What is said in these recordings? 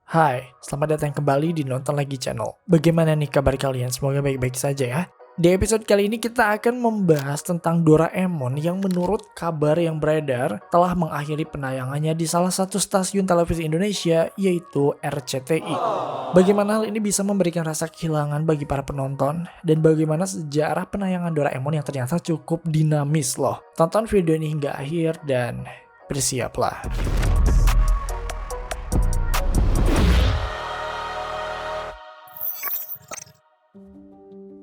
Hai, selamat datang kembali di Nonton Lagi Channel. Bagaimana nih kabar kalian? Semoga baik-baik saja ya. Di episode kali ini kita akan membahas tentang Doraemon yang menurut kabar yang beredar telah mengakhiri penayangannya di salah satu stasiun televisi Indonesia yaitu RCTI. Bagaimana hal ini bisa memberikan rasa kehilangan bagi para penonton dan bagaimana sejarah penayangan Doraemon yang ternyata cukup dinamis loh. Tonton video ini hingga akhir dan bersiaplah.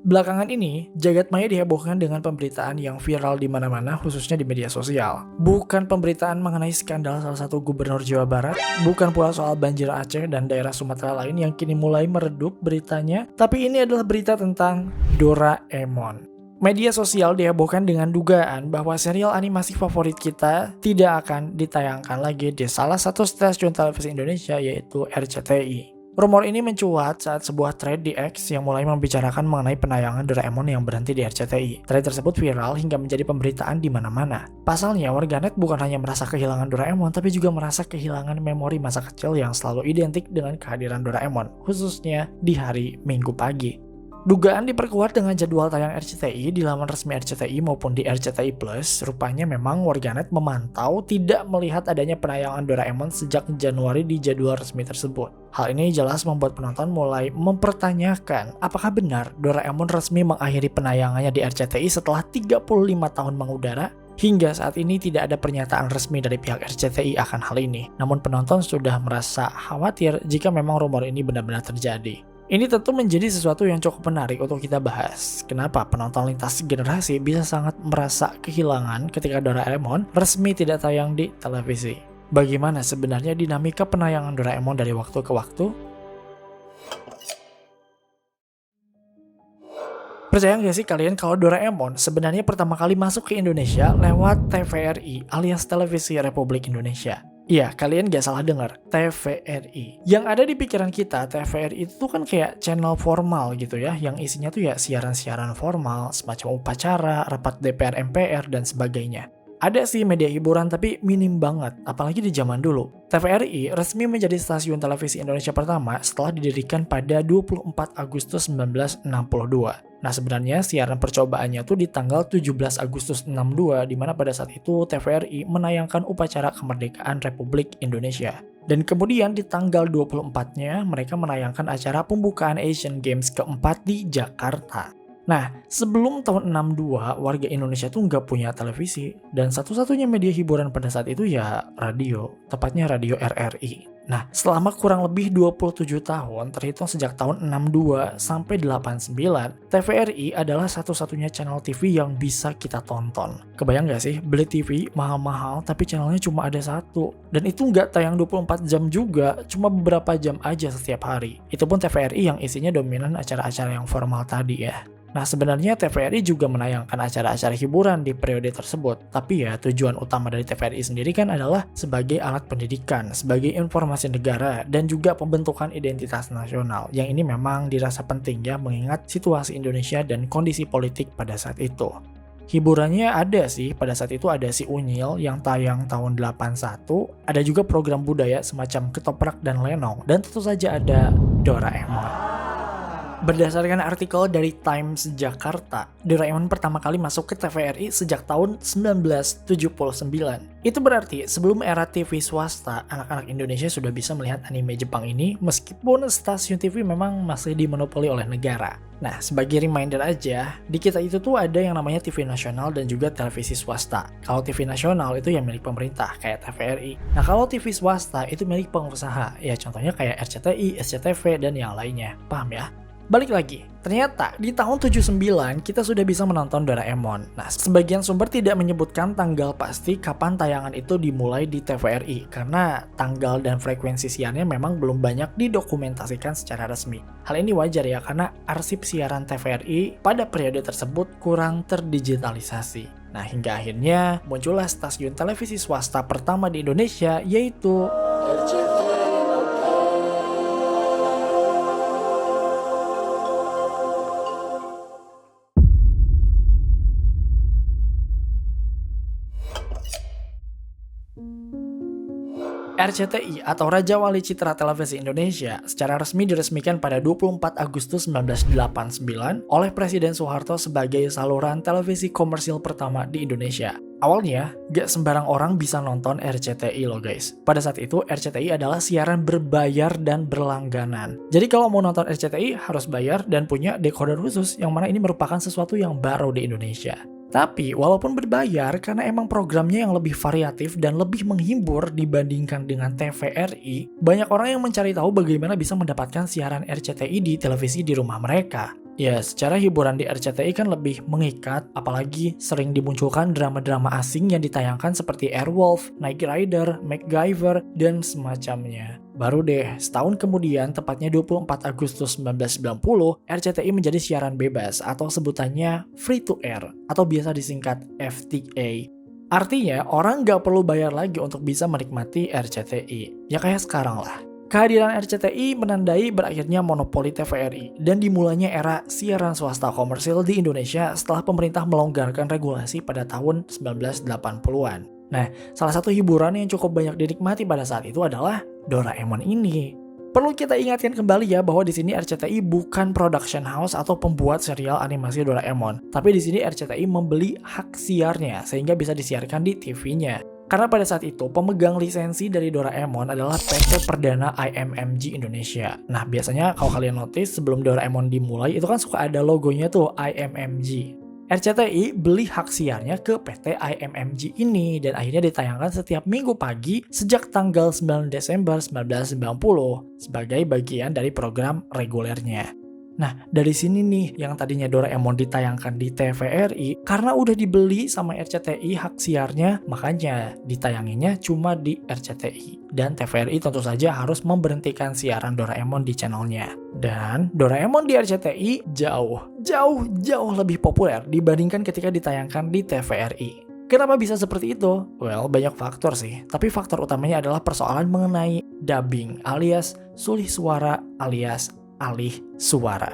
Belakangan ini, jagat maya dihebohkan dengan pemberitaan yang viral di mana-mana, khususnya di media sosial. Bukan pemberitaan mengenai skandal salah satu gubernur Jawa Barat, bukan pula soal banjir Aceh dan daerah Sumatera lain yang kini mulai meredup beritanya, tapi ini adalah berita tentang Doraemon. Media sosial dihebohkan dengan dugaan bahwa serial animasi favorit kita tidak akan ditayangkan lagi di salah satu stasiun televisi Indonesia yaitu RCTI. Rumor ini mencuat saat sebuah thread di X yang mulai membicarakan mengenai penayangan Doraemon yang berhenti di RCTI. Thread tersebut viral hingga menjadi pemberitaan di mana-mana. Pasalnya, warganet bukan hanya merasa kehilangan Doraemon, tapi juga merasa kehilangan memori masa kecil yang selalu identik dengan kehadiran Doraemon, khususnya di hari Minggu pagi. Dugaan diperkuat dengan jadwal tayang RCTI di laman resmi RCTI maupun di RCTI Plus. Rupanya memang warganet memantau tidak melihat adanya penayangan Doraemon sejak Januari di jadwal resmi tersebut. Hal ini jelas membuat penonton mulai mempertanyakan apakah benar Doraemon resmi mengakhiri penayangannya di RCTI setelah 35 tahun mengudara. Hingga saat ini tidak ada pernyataan resmi dari pihak RCTI akan hal ini. Namun penonton sudah merasa khawatir jika memang rumor ini benar-benar terjadi. Ini tentu menjadi sesuatu yang cukup menarik untuk kita bahas. Kenapa penonton lintas generasi bisa sangat merasa kehilangan ketika Doraemon resmi tidak tayang di televisi? Bagaimana sebenarnya dinamika penayangan Doraemon dari waktu ke waktu? Percaya nggak sih kalian kalau Doraemon sebenarnya pertama kali masuk ke Indonesia lewat TVRI alias Televisi Republik Indonesia? Iya, kalian gak salah dengar, TVRI. Yang ada di pikiran kita, TVRI itu kan kayak channel formal gitu ya, yang isinya tuh ya siaran-siaran formal, semacam upacara, rapat DPR MPR, dan sebagainya. Ada sih media hiburan tapi minim banget, apalagi di zaman dulu. TVRI resmi menjadi stasiun televisi Indonesia pertama setelah didirikan pada 24 Agustus 1962. Nah sebenarnya siaran percobaannya tuh di tanggal 17 Agustus 62 di mana pada saat itu TVRI menayangkan upacara kemerdekaan Republik Indonesia. Dan kemudian di tanggal 24-nya mereka menayangkan acara pembukaan Asian Games keempat di Jakarta. Nah, sebelum tahun 62, warga Indonesia tuh nggak punya televisi. Dan satu-satunya media hiburan pada saat itu ya radio, tepatnya radio RRI. Nah, selama kurang lebih 27 tahun, terhitung sejak tahun 62 sampai 89, TVRI adalah satu-satunya channel TV yang bisa kita tonton. Kebayang nggak sih, beli TV mahal-mahal tapi channelnya cuma ada satu. Dan itu nggak tayang 24 jam juga, cuma beberapa jam aja setiap hari. Itu pun TVRI yang isinya dominan acara-acara yang formal tadi ya. Nah sebenarnya TVRI juga menayangkan acara-acara hiburan di periode tersebut. Tapi ya tujuan utama dari TVRI sendiri kan adalah sebagai alat pendidikan, sebagai informasi negara, dan juga pembentukan identitas nasional. Yang ini memang dirasa penting ya mengingat situasi Indonesia dan kondisi politik pada saat itu. Hiburannya ada sih, pada saat itu ada Si Unyil yang tayang tahun 81, ada juga program budaya semacam Ketoprak dan Lenong, dan tentu saja ada Doraemon. Berdasarkan artikel dari Times Jakarta, Doraemon pertama kali masuk ke TVRI sejak tahun 1979. Itu berarti sebelum era TV swasta, anak-anak Indonesia sudah bisa melihat anime Jepang ini meskipun stasiun TV memang masih dimonopoli oleh negara. Nah, sebagai reminder aja, di kita itu tuh ada yang namanya TV nasional dan juga televisi swasta. Kalau TV nasional itu yang milik pemerintah, kayak TVRI. Nah, kalau TV swasta itu milik pengusaha, ya contohnya kayak RCTI, SCTV, dan yang lainnya. Paham ya? Balik lagi, ternyata di tahun 79 kita sudah bisa menonton Doraemon. Nah, sebagian sumber tidak menyebutkan tanggal pasti kapan tayangan itu dimulai di TVRI karena tanggal dan frekuensi siarnya memang belum banyak didokumentasikan secara resmi. Hal ini wajar ya karena arsip siaran TVRI pada periode tersebut kurang terdigitalisasi. Nah, hingga akhirnya muncullah stasiun televisi swasta pertama di Indonesia yaitu RCTI. RCTI atau Raja Wali Citra Televisi Indonesia secara resmi diresmikan pada 24 Agustus 1989 oleh Presiden Soeharto sebagai saluran televisi komersil pertama di Indonesia. Awalnya, gak sembarang orang bisa nonton RCTI loh guys. Pada saat itu, RCTI adalah siaran berbayar dan berlangganan. Jadi kalau mau nonton RCTI harus bayar dan punya decoder khusus, yang mana ini merupakan sesuatu yang baru di Indonesia. Tapi, walaupun berbayar, karena emang programnya yang lebih variatif dan lebih menghibur dibandingkan dengan TVRI, banyak orang yang mencari tahu bagaimana bisa mendapatkan siaran RCTI di televisi di rumah mereka. Ya, secara hiburan di RCTI kan lebih mengikat, apalagi sering dimunculkan drama-drama asing yang ditayangkan seperti Airwolf, Knight Rider, MacGyver, dan semacamnya. Baru deh, setahun kemudian, tepatnya 24 Agustus 1990, RCTI menjadi siaran bebas atau sebutannya free to air atau biasa disingkat FTA. Artinya, orang nggak perlu bayar lagi untuk bisa menikmati RCTI. Ya kayak sekarang lah. Kehadiran RCTI menandai berakhirnya monopoli TVRI dan dimulainya era siaran swasta komersil di Indonesia setelah pemerintah melonggarkan regulasi pada tahun 1980-an. Nah, salah satu hiburan yang cukup banyak dinikmati pada saat itu adalah Doraemon ini. Perlu kita ingatkan kembali ya bahwa di sini RCTI bukan production house atau pembuat serial animasi Doraemon, tapi di sini RCTI membeli hak siarnya sehingga bisa disiarkan di TV-nya. Karena pada saat itu, pemegang lisensi dari Doraemon adalah PT Perdana IMMG Indonesia. Nah, biasanya kalau kalian notice, sebelum Doraemon dimulai, itu kan suka ada logonya tuh, IMMG. RCTI beli hak siarnya ke PT IMMG ini, dan akhirnya ditayangkan setiap minggu pagi sejak tanggal 9 Desember 1990, sebagai bagian dari program regulernya. Nah, dari sini nih, yang tadinya Doraemon ditayangkan di TVRI, karena udah dibeli sama RCTI hak siarnya, makanya ditayanginya cuma di RCTI. Dan TVRI tentu saja harus memberhentikan siaran Doraemon di channelnya. Dan Doraemon di RCTI jauh lebih populer dibandingkan ketika ditayangkan di TVRI. Kenapa bisa seperti itu? Well, banyak faktor sih. Tapi faktor utamanya adalah persoalan mengenai dubbing alias sulih suara alias alih suara.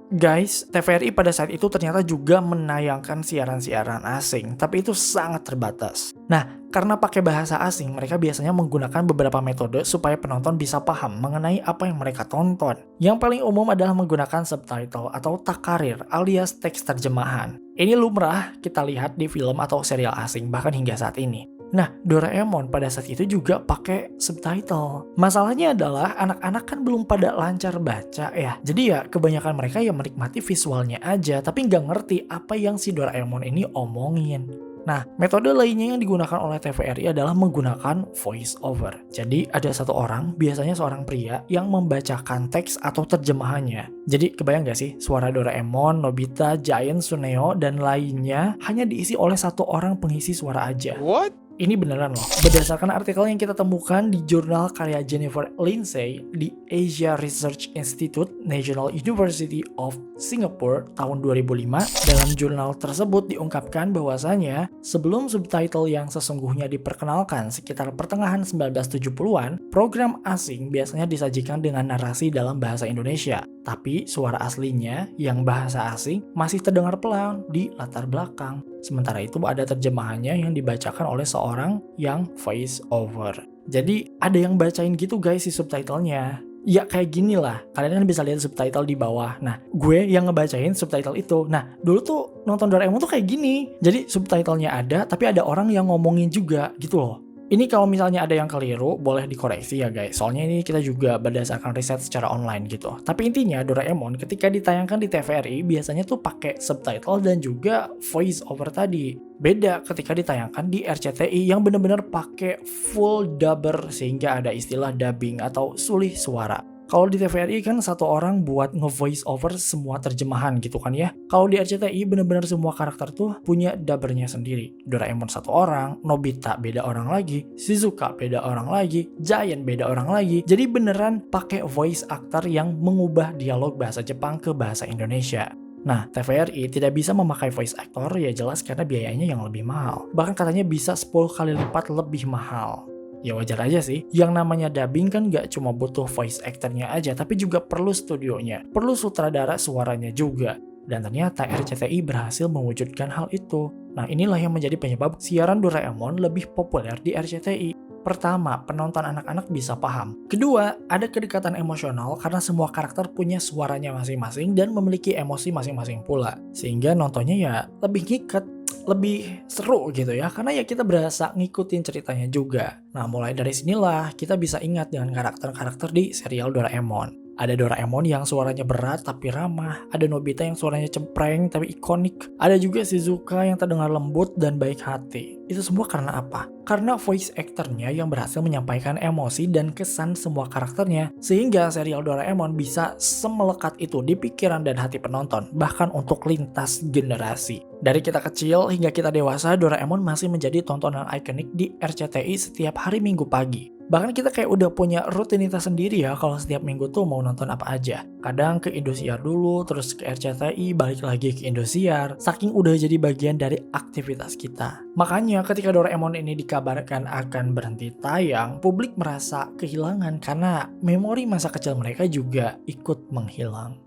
Guys, TVRI pada saat itu ternyata juga menayangkan siaran-siaran asing, tapi itu sangat terbatas. Nah, karena pakai bahasa asing, mereka biasanya menggunakan beberapa metode supaya penonton bisa paham mengenai apa yang mereka tonton. Yang paling umum adalah menggunakan subtitle atau takarir alias teks terjemahan. Ini lumrah kita lihat di film atau serial asing bahkan hingga saat ini. Nah, Doraemon pada saat itu juga pakai subtitle. Masalahnya adalah anak-anak kan belum pada lancar baca ya. Jadi ya kebanyakan mereka yang menikmati visualnya aja, tapi nggak ngerti apa yang si Doraemon ini omongin. Nah, metode lainnya yang digunakan oleh TVRI adalah menggunakan voice over. Jadi ada satu orang, biasanya seorang pria, yang membacakan teks atau terjemahannya. Jadi kebayang gak sih, suara Doraemon, Nobita, Giant, Suneo, dan lainnya hanya diisi oleh satu orang pengisi suara aja. What? Ini beneran loh. Berdasarkan artikel yang kita temukan di jurnal karya Jennifer Lindsay di Asia Research Institute, National University of Singapore tahun 2005, dalam jurnal tersebut diungkapkan bahwasanya sebelum subtitle yang sesungguhnya diperkenalkan sekitar pertengahan 1970-an, program asing biasanya disajikan dengan narasi dalam bahasa Indonesia. Tapi suara aslinya yang bahasa asing masih terdengar pelan di latar belakang. Sementara itu ada terjemahannya yang dibacakan oleh seorang yang voice over. Jadi ada yang bacain gitu guys si subtitlenya. Ya kayak gini lah, kalian kan bisa lihat subtitle di bawah. Nah, gue yang ngebacain subtitle itu. Nah, dulu tuh nonton Doraemon tuh kayak gini. Jadi subtitlenya ada, tapi ada orang yang ngomongin juga gitu loh. Ini kalau misalnya ada yang keliru, boleh dikoreksi ya guys. Soalnya ini kita juga berdasarkan riset secara online gitu. Tapi intinya Doraemon ketika ditayangkan di TVRI biasanya tuh pakai subtitle dan juga voice over tadi. Beda ketika ditayangkan di RCTI yang benar-benar pakai full dubber sehingga ada istilah dubbing atau sulih suara. Kalau di TVRI kan satu orang buat nge-voice over semua terjemahan gitu kan ya. Kalau di RCTI bener-bener semua karakter tuh punya dubbernya sendiri. Doraemon satu orang, Nobita beda orang lagi, Shizuka beda orang lagi, Giant beda orang lagi. Jadi beneran pakai voice actor yang mengubah dialog bahasa Jepang ke bahasa Indonesia. Nah, TVRI tidak bisa memakai voice actor ya jelas karena biayanya yang lebih mahal. Bahkan katanya bisa 10 kali lipat lebih mahal. Ya wajar aja sih, yang namanya dubbing kan gak cuma butuh voice actornya aja, tapi juga perlu studionya, perlu sutradara suaranya juga. Dan ternyata RCTI berhasil mewujudkan hal itu. Nah inilah yang menjadi penyebab siaran Doraemon lebih populer di RCTI. Pertama, penonton anak-anak bisa paham. Kedua, ada kedekatan emosional karena semua karakter punya suaranya masing-masing dan memiliki emosi masing-masing pula. Sehingga nontonnya ya lebih ngiket, lebih seru gitu ya, karena ya kita berasa ngikutin ceritanya juga. Nah, mulai dari sinilah kita bisa ingat dengan karakter-karakter di serial Doraemon. Ada Doraemon yang suaranya berat tapi ramah, ada Nobita yang suaranya cempreng tapi ikonik, ada juga Shizuka yang terdengar lembut dan baik hati. Itu semua karena apa? Karena voice actornya yang berhasil menyampaikan emosi dan kesan semua karakternya, sehingga serial Doraemon bisa semelekat itu di pikiran dan hati penonton, bahkan untuk lintas generasi. Dari kita kecil hingga kita dewasa, Doraemon masih menjadi tontonan ikonik di RCTI setiap hari Minggu pagi. Bahkan kita kayak udah punya rutinitas sendiri ya kalau setiap minggu tuh mau nonton apa aja. Kadang ke Indosiar dulu, terus ke RCTI, balik lagi ke Indosiar. Saking udah jadi bagian dari aktivitas kita. Makanya ketika Doraemon ini dikabarkan akan berhenti tayang, publik merasa kehilangan karena memori masa kecil mereka juga ikut menghilang.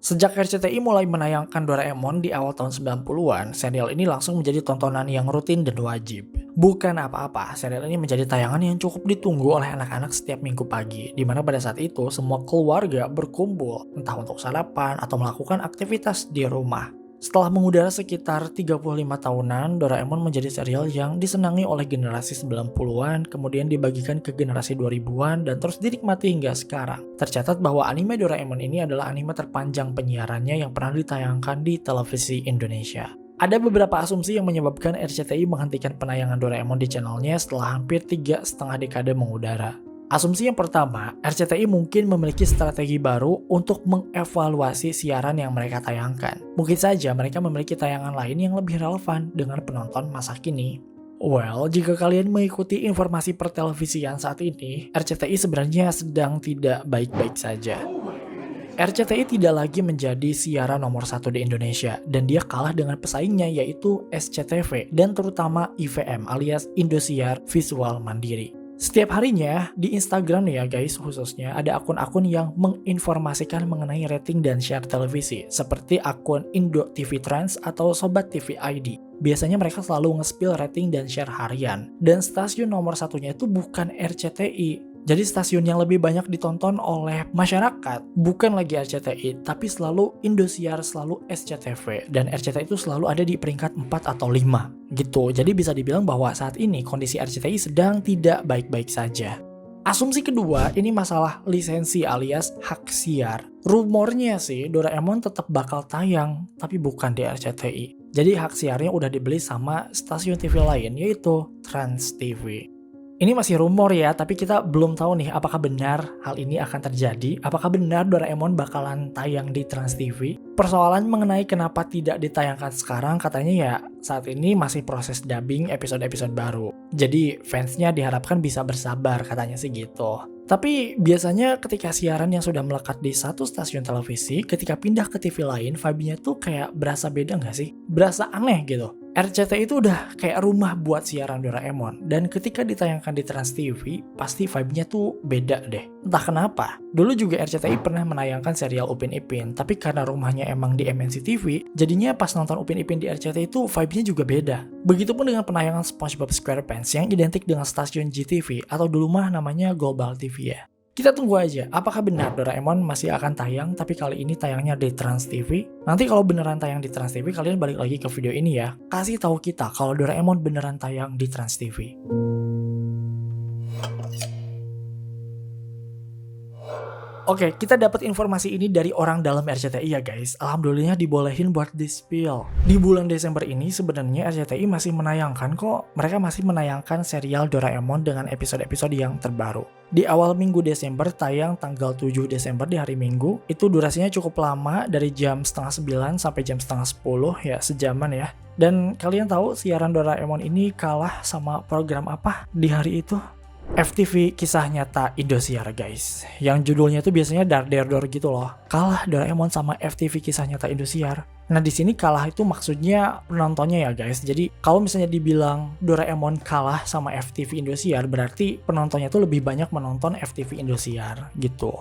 Sejak RCTI mulai menayangkan Doraemon di awal tahun 90-an, serial ini langsung menjadi tontonan yang rutin dan wajib. Bukan apa-apa, serial ini menjadi tayangan yang cukup ditunggu oleh anak-anak setiap minggu pagi, di mana pada saat itu semua keluarga berkumpul, entah untuk sarapan atau melakukan aktivitas di rumah. Setelah mengudara sekitar 35 tahunan, Doraemon menjadi serial yang disenangi oleh generasi 90-an, kemudian dibagikan ke generasi 2000-an, dan terus dinikmati hingga sekarang. Tercatat bahwa anime Doraemon ini adalah anime terpanjang penyiarannya yang pernah ditayangkan di televisi Indonesia. Ada beberapa asumsi yang menyebabkan RCTI menghentikan penayangan Doraemon di channelnya setelah hampir 3,5 dekade mengudara. Asumsi yang pertama, RCTI mungkin memiliki strategi baru untuk mengevaluasi siaran yang mereka tayangkan. Mungkin saja mereka memiliki tayangan lain yang lebih relevan dengan penonton masa kini. Well, jika kalian mengikuti informasi pertelevisian saat ini, RCTI sebenarnya sedang tidak baik-baik saja. RCTI tidak lagi menjadi siaran nomor 1 di Indonesia, dan dia kalah dengan pesaingnya yaitu SCTV dan terutama IVM alias Indosiar Visual Mandiri. Setiap harinya di Instagram nih ya guys, khususnya ada akun-akun yang menginformasikan mengenai rating dan share televisi seperti akun Indo TV Trends atau Sobat TV ID. Biasanya mereka selalu nge-spill rating dan share harian. Dan stasiun nomor satunya itu bukan RCTI. Jadi stasiun yang lebih banyak ditonton oleh masyarakat bukan lagi RCTI, tapi selalu Indosiar, selalu SCTV. Dan RCTI itu selalu ada di peringkat 4 atau 5 gitu. Jadi bisa dibilang bahwa saat ini kondisi RCTI sedang tidak baik-baik saja. Asumsi kedua, ini masalah lisensi alias hak siar. Rumornya sih Doraemon tetap bakal tayang, tapi bukan di RCTI. Jadi hak siarnya udah dibeli sama stasiun TV lain, yaitu Trans TV. Ini masih rumor ya, tapi kita belum tahu nih apakah benar hal ini akan terjadi. Apakah benar Doraemon bakalan tayang di Trans TV? Persoalan mengenai kenapa tidak ditayangkan sekarang katanya ya saat ini masih proses dubbing episode-episode baru. Jadi fansnya diharapkan bisa bersabar katanya sih gitu. Tapi biasanya ketika siaran yang sudah melekat di satu stasiun televisi, ketika pindah ke TV lain, vibe-nya tuh kayak berasa beda nggak sih? Berasa aneh gitu. RCTI itu udah kayak rumah buat siaran Doraemon, dan ketika ditayangkan di Trans TV, pasti vibe-nya tuh beda deh. Entah kenapa. Dulu juga RCTI pernah menayangkan serial Upin Ipin, tapi karena rumahnya emang di MNC TV, jadinya pas nonton Upin Ipin di RCTI itu vibe-nya juga beda. Begitupun dengan penayangan SpongeBob SquarePants yang identik dengan stasiun GTV atau dulu mah namanya Global TV ya. Kita tunggu aja, apakah benar Doraemon masih akan tayang tapi kali ini tayangnya di Trans TV? Nanti kalau beneran tayang di Trans TV, kalian balik lagi ke video ini ya. Kasih tahu kita kalau Doraemon beneran tayang di Trans TV. Oke, kita dapat informasi ini dari orang dalam RCTI ya guys. Alhamdulillah dibolehin buat di-spill. Di bulan Desember ini sebenarnya RCTI masih menayangkan kok. Mereka masih menayangkan serial Doraemon dengan episode-episode yang terbaru. Di awal minggu Desember tayang tanggal 7 Desember di hari Minggu. Itu durasinya cukup lama dari jam 8:30 sampai jam 9:30 ya, sejaman ya. Dan kalian tahu siaran Doraemon ini kalah sama program apa di hari itu? FTV Kisah Nyata Indosiar guys, yang judulnya itu biasanya Dar Der Dor gitu loh. Kalah Doraemon sama FTV Kisah Nyata Indosiar. Nah di sini kalah itu maksudnya penontonnya ya guys. Jadi kalau misalnya dibilang Doraemon kalah sama FTV Indosiar, berarti penontonnya tuh lebih banyak menonton FTV Indosiar gitu.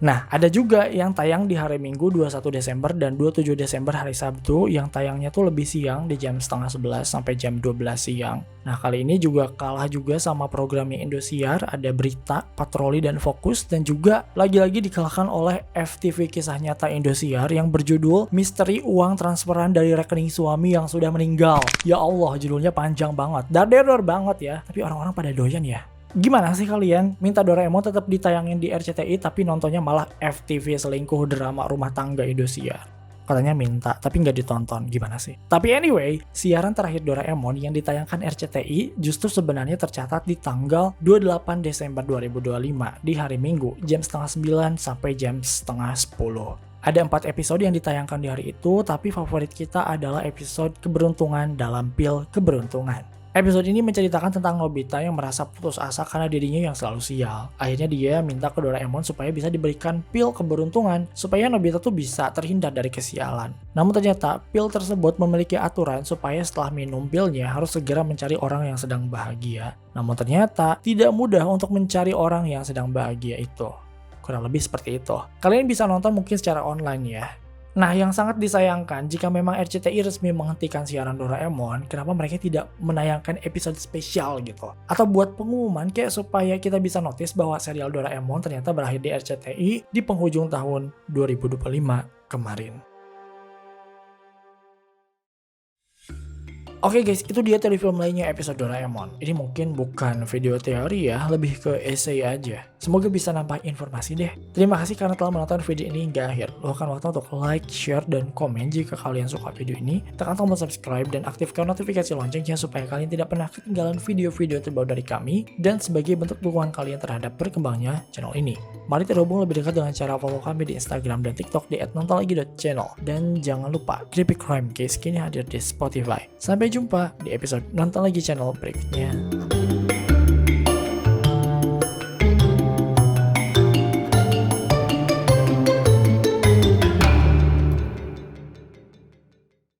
Nah, ada juga yang tayang di hari Minggu 21 Desember dan 27 Desember hari Sabtu yang tayangnya tuh lebih siang di jam setengah 11 sampai jam 12 siang. Nah, kali ini juga kalah juga sama programnya Indosiar, ada Berita, Patroli, dan Fokus, dan juga lagi-lagi dikalahkan oleh FTV Kisah Nyata Indosiar yang berjudul Misteri Uang Transferan dari Rekening Suami yang Sudah Meninggal. Ya Allah, judulnya panjang banget, dar banget ya, tapi orang-orang pada doyan ya. Gimana sih kalian minta Doraemon tetap ditayangin di RCTI tapi nontonnya malah FTV selingkuh drama rumah tangga Indosiar? Katanya minta tapi nggak ditonton, gimana sih? Tapi anyway, siaran terakhir Doraemon yang ditayangkan RCTI justru sebenarnya tercatat di tanggal 28 Desember 2025 di hari Minggu jam setengah 9 sampai jam setengah 10. Ada 4 episode yang ditayangkan di hari itu, tapi favorit kita adalah episode Keberuntungan dalam Pil Keberuntungan. Episode ini menceritakan tentang Nobita yang merasa putus asa karena dirinya yang selalu sial. Akhirnya dia minta ke Doraemon supaya bisa diberikan pil keberuntungan supaya Nobita tuh bisa terhindar dari kesialan. Namun ternyata pil tersebut memiliki aturan supaya setelah minum pilnya harus segera mencari orang yang sedang bahagia. Namun ternyata tidak mudah untuk mencari orang yang sedang bahagia itu. Kurang lebih seperti itu. Kalian bisa nonton mungkin secara online ya. Nah, yang sangat disayangkan jika memang RCTI resmi menghentikan siaran Doraemon, kenapa mereka tidak menayangkan episode spesial gitu? Atau buat pengumuman kayak supaya kita bisa notice bahwa serial Doraemon ternyata berakhir di RCTI di penghujung tahun 2025 kemarin. Oke guys, itu dia teori film lainnya episode Doraemon. Ini mungkin bukan video teori ya, lebih ke essay aja. Semoga bisa nambah informasi deh. Terima kasih karena telah menonton video ini hingga akhir. Luangkan waktu untuk like, share, dan komen jika kalian suka video ini. Tekan tombol subscribe dan aktifkan notifikasi loncengnya supaya kalian tidak pernah ketinggalan video-video terbaru dari kami. Dan sebagai bentuk dukungan kalian terhadap berkembangnya channel ini, mari terhubung lebih dekat dengan cara follow kami di Instagram dan TikTok di @nontonlagi.channel. Dan jangan lupa, Creepy Crime Case kini hadir di Spotify. Sampai jumpa di episode Nonton Lagi channel berikutnya.